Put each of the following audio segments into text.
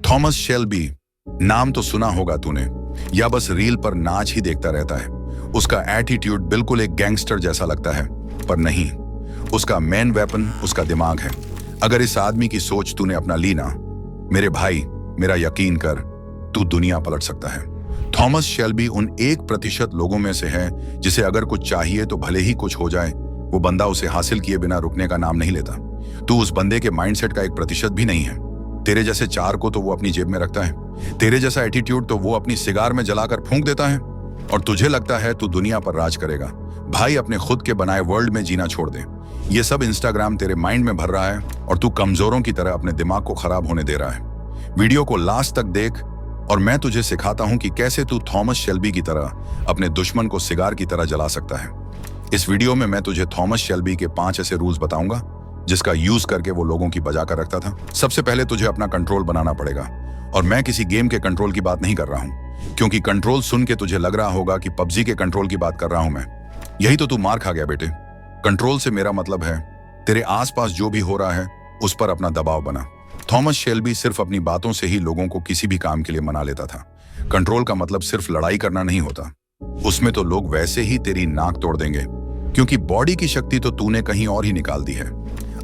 Thomas Shelby, नाम तो सुना होगा तूने, या बस रील पर नाच ही देखता रहता है। उसका एटीट्यूड बिल्कुल एक गैंगस्टर जैसा लगता है, पर नहीं। उसका मेन वेपन उसका दिमाग है। अगर इस आदमी की सोच तूने अपना ली ना, मेरे भाई, मेरा यकीन कर, तू दुनिया पलट सकता है। थॉमस शेल्बी उन 1% लोगों में से है जिसे अगर कुछ चाहिए तो भले ही कुछ हो जाए, वो बंदा उसे हासिल किए बिना रुकने का नाम नहीं लेता। तू उस बंदे के माइंडसेट का 1% भी नहीं है। तेरे जैसे 4 को तो वो अपनी जेब में रखता है, तेरे जैसा एटीट्यूड तो वो अपनी सिगार में जलाकर फूंक देता है, और तुझे लगता है तू दुनिया पर राज करेगा। भाई, अपने खुद के बनाए वर्ल्ड में जीना छोड़ दे। ये सब इंस्टाग्राम तेरे माइंड में भर रहा है और तू कमजोरों की तरह अपने दिमाग को खराब होने दे रहा है। वीडियो को लास्ट तक देख और मैं तुझे सिखाता हूं कि कैसे तू थॉमस शेल्बी की तरह अपने दुश्मन को सिगार की तरह जला सकता है। इस वीडियो में मैं तुझे थॉमस शेल्बी के 5 ऐसे रूल्स बताऊंगा जिसका यूज करके वो लोगों की बजा कर रखता था। सबसे पहले तुझे अपना कंट्रोल बनाना पड़ेगा, और मैं किसी गेम के कंट्रोल की बात नहीं कर रहा हूं, क्योंकि कंट्रोल सुन के तुझे लग रहा होगा कि पबजी के कंट्रोल की बात कर रहा हूं मैं। यही तो तू मार खा गया बेटे। कंट्रोल से मेरा मतलब है तेरे आसपास जो भी हो रहा है उस पर अपना दबाव बना। थॉमस शेल्बी सिर्फ अपनी बातों से ही लोगों को किसी भी काम के लिए मना लेता था। कंट्रोल का मतलब सिर्फ लड़ाई करना नहीं होता, उसमें तो लोग वैसे ही तेरी नाक तोड़ देंगे, क्योंकि बॉडी की शक्ति तो तूने कहीं और ही निकाल दी है।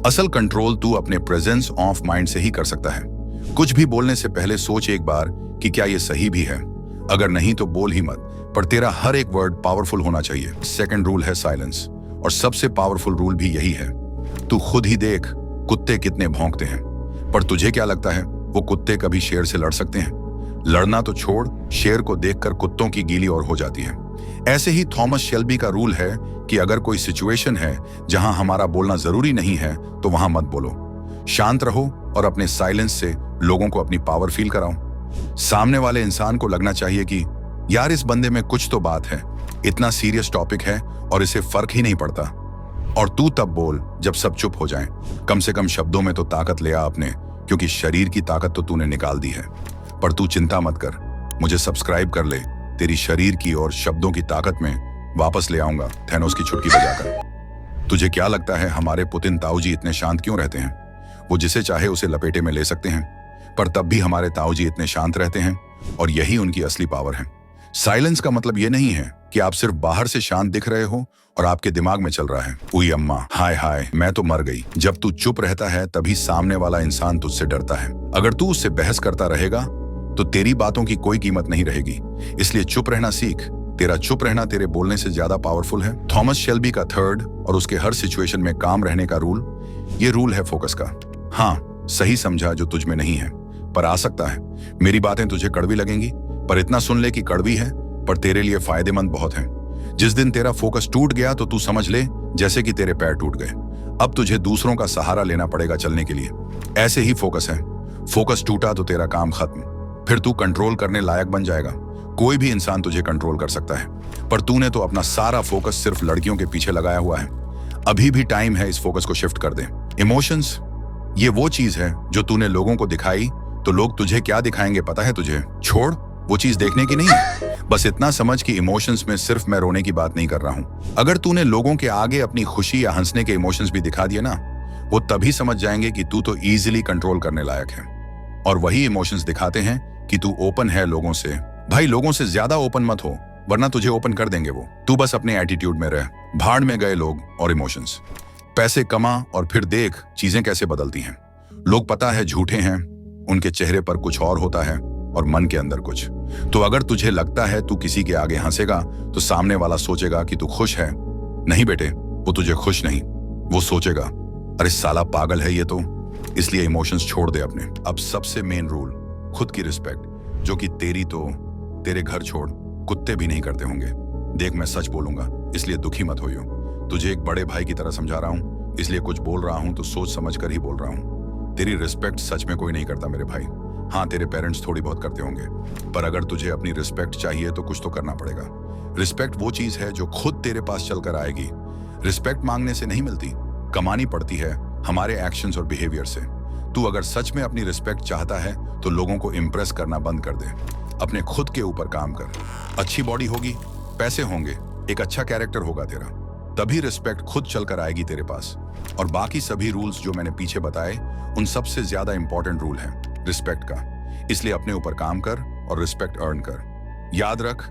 असल कंट्रोल तू अपने प्रेजेंस ऑफ माइंड से ही कर सकता है। कुछ भी बोलने से पहले सोच एक बार कि क्या ये सही भी है। अगर नहीं तो बोल ही मत, पर तेरा हर एक वर्ड पावरफुल होना चाहिए। सेकंड रूल है साइलेंस, और सबसे पावरफुल रूल भी यही है। तू खुद ही देख कुत्ते कितने भौंकते हैं, पर तुझे क्या लगता है वो कुत्ते कभी शेर से लड़ सकते हैं? लड़ना तो छोड़, शेर को देखकर कुत्तों की गीली और हो जाती है। ऐसे ही थॉमस शेल्बी का रूल है कि अगर कोई सिचुएशन है जहां हमारा बोलना जरूरी नहीं है तो वहां मत बोलो। शांत रहो और अपने साइलेंस से लोगों को अपनी पावर फील कराओ। सामने वाले इंसान को लगना चाहिए कि यार इस बंदे में कुछ तो बात है, इतना सीरियस टॉपिक है और इसे फर्क ही नहीं पड़ता। और तू तब बोल जब सब चुप हो जाएं। कम से कम शब्दों में तो ताकत ले आ अपने, क्योंकि शरीर की ताकत तो तूने निकाल दी है। पर तू चिंता मत कर, मुझे सब्सक्राइब कर ले, तेरी शरीर की और शब्दों की ताकत में वापस ले आऊंगा थैनोस की छुटकी बजाकर। तुझे क्या लगता है हमारे पुतिन ताऊजी इतने शांत क्यों रहते हैं? वो जिसे चाहे उसे लपेटे में ले सकते हैं, पर तब भी हमारे ताऊजी इतने शांत रहते हैं, और यही उनकी असली पावर है। साइलेंस का मतलब ये नहीं है कि आप सिर्फ बाहर से शांत दिख रहे हो और आपके दिमाग में चल रहा है उई अम्मा, हाय हाय मैं तो मर गई। जब तू चुप रहता है तभी सामने वाला इंसान तुझसे डरता है। अगर तू उससे बहस करता रहेगा तो तेरी बातों की कोई कीमत नहीं रहेगी। इसलिए चुप रहना सीख। तेरा चुप रहना तेरे बोलने से ज्यादा पावरफुल है। थॉमस शेल्बी का थर्ड और उसके हर सिचुएशन में काम रहने का रूल, ये रूल है फोकस का। हाँ, सही समझा जो तुझ में नहीं है, पर आ सकता है। मेरी बातें तुझे कड़वी लगेंगी, पर इतना सुन ले कि कड़वी है पर तेरे लिए फायदेमंद बहुत है। जिस दिन तेरा फोकस टूट गया तो तू समझ ले जैसे कि तेरे पैर टूट गए। अब तुझे दूसरों का सहारा लेना पड़ेगा चलने के लिए। ऐसे ही फोकस है। फोकस टूटा तो तेरा काम खत्म, फिर तू कंट्रोल करने लायक बन जाएगा। कोई भी इंसान तुझे कंट्रोल कर सकता है, पर तूने तो अपना सारा फोकस सिर्फ लड़कियों के पीछे लगाया हुआ है। अभी भी टाइम है इस फोकस को शिफ्ट कर दे। इमोशंस, ये वो चीज है जो तूने लोगों को दिखाई तो लोग तुझे क्या दिखाएंगे पता है तुझे? छोड़, वो चीज देखने की नहीं है। बस इतना समझ कि इमोशंस में सिर्फ मैं रोने की बात नहीं कर रहा हूं। अगर तूने लोगों के आगे अपनी खुशी या हंसने के इमोशंस भी दिखा दिए ना, वो तभी समझ जाएंगे कि तू तो इजीली कंट्रोल करने लायक है। और वही इमोशंस दिखाते हैं कि तू ओपन है लोगों से। भाई, लोगों से ज्यादा ओपन मत हो, वरना तुझे ओपन कर देंगे वो। तू बस अपने एटीट्यूड में रह। भाड़ में गए लोग और इमोशंस। पैसे कमा और फिर देख चीजें कैसे बदलती हैं। लोग पता है झूठे हैं, उनके चेहरे पर कुछ और होता है और मन के अंदर कुछ। तो अगर तुझे लगता है तू किसी के आगे हंसेगा तो सामने वाला सोचेगा कि तू खुश है। नहीं बेटे, वो तुझे खुश नहीं, वो सोचेगा अरे साला पागल है ये तो। इसलिए इमोशंस छोड़ दे अपने। अब सबसे मेन रूल, खुद की रिस्पेक्ट, जो कि तेरी तो तेरे घर छोड़ कुत्ते भी नहीं करते होंगे। देख, मैं सच बोलूंगा इसलिए दुखी मत होइयो। तुझे एक बड़े भाई की तरह समझा रहा हूं, इसलिए कुछ बोल रहा हूं तो सोच समझ कर ही बोल रहा हूं। तेरी रिस्पेक्ट सच में कोई नहीं करता मेरे भाई। हाँ, तेरे पेरेंट्स थोड़ी बहुत करते होंगे, पर अगर तुझे अपनी रिस्पेक्ट चाहिए तो कुछ तो करना पड़ेगा। रिस्पेक्ट वो चीज है जो खुद तेरे पास चलकर आएगी। रिस्पेक्ट मांगने से नहीं मिलती, कमानी पड़ती है हमारे एक्शंस और बिहेवियर से। तू अगर सच में अपनी रिस्पेक्ट चाहता है तो लोगों को इम्प्रेस करना बंद कर दे। अपने खुद के ऊपर काम कर। अच्छी बॉडी होगी, पैसे होंगे, एक अच्छा कैरेक्टर होगा तेरा, तभी रिस्पेक्ट खुद चलकर आएगी तेरे पास। और बाकी सभी रूल्स जो मैंने पीछे बताए, उन सबसे ज्यादा इंपॉर्टेंट रूल है रिस्पेक्ट का। इसलिए अपने ऊपर काम कर और रिस्पेक्ट अर्न कर। याद रख,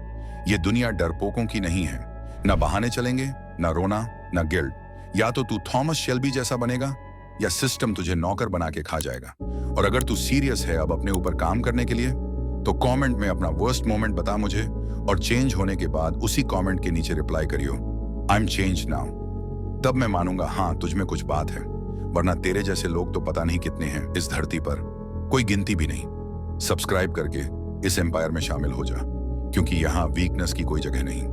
ये दुनिया डरपोकों की नहीं है। ना बहाने चलेंगे, ना रोना, ना गिल्ट। या तो तू थॉमस शेल्बी जैसा बनेगा या सिस्टम तुझे नौकर बना के खा जाएगा। और अगर तू सीरियस है अब अपने ऊपर काम करने के लिए, तो कमेंट में अपना वर्स्ट मोमेंट बता मुझे, और चेंज होने के बाद उसी कमेंट के नीचे रिप्लाई करियो, आई एम चेंज नाउ। तब मैं मानूंगा हाँ तुझ में कुछ बात है, वरना तेरे जैसे लोग तो पता नहीं कितने हैं इस धरती पर, कोई गिनती भी नहीं। सब्सक्राइब करके इस एम्पायर में शामिल हो जा, क्योंकि यहाँ वीकनेस की कोई जगह नहीं।